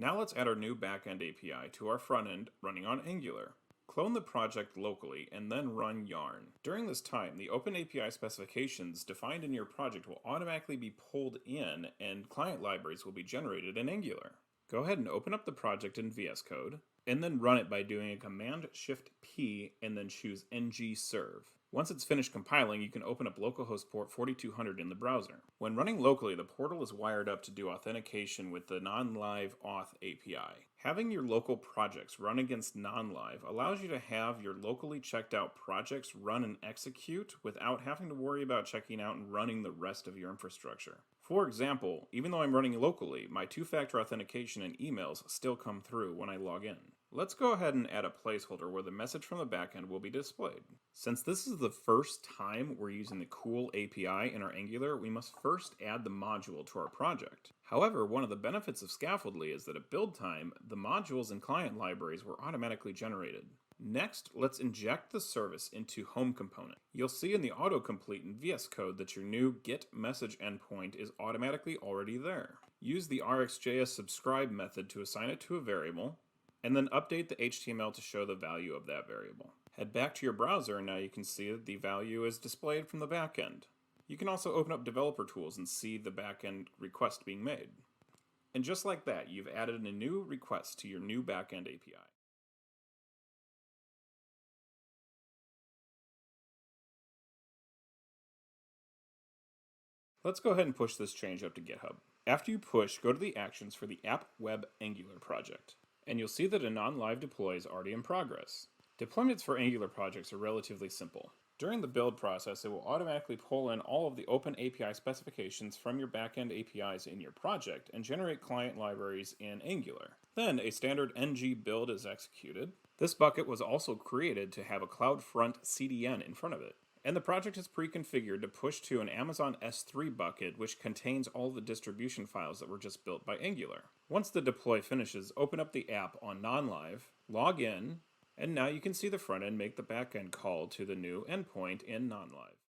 Now let's add our new backend API to our front end running on Angular. Clone the project locally and then run yarn. During this time, the Open API specifications defined in your project will automatically be pulled in and client libraries will be generated in Angular. Go ahead and open up the project in VS Code and then run it by doing a Command-Shift-P and then choose ngserve. Once it's finished compiling, you can open up localhost port 4200 in the browser. When running locally, the portal is wired up to do authentication with the non-live auth API. Having your local projects run against non-live allows you to have your locally checked out projects run and execute without having to worry about checking out and running the rest of your infrastructure. For example, even though I'm running locally, my two-factor authentication and emails still come through when I log in. Let's go ahead and add a placeholder where the message from the backend will be displayed. Since this is the first time we're using the cool API in our Angular, we must first add the module to our project. However, one of the benefits of Scaffoldly is that at build time, the modules and client libraries were automatically generated. Next, let's inject the service into home component. You'll see in the autocomplete in VS Code that your new get message endpoint is automatically already there. Use the rxjs subscribe method to assign it to a variable, and then update the HTML to show the value of that variable. Head back to your browser and now you can see that the value is displayed from the backend. You can also open up developer tools and see the backend request being made. And just like that, you've added a new request to your new backend API. Let's go ahead and push this change up to GitHub. After you push, go to the actions for the App Web Angular project, and you'll see that a non-live deploy is already in progress. Deployments for Angular projects are relatively simple. During the build process, it will automatically pull in all of the Open API specifications from your backend APIs in your project and generate client libraries in Angular. Then a standard ng build is executed. This bucket was also created to have a CloudFront CDN in front of it. And the project is pre-configured to push to an Amazon S3 bucket which contains all the distribution files that were just built by Angular. Once the deploy finishes, open up the app on non-live, log in, and now you can see the front end make the backend call to the new endpoint in non-live.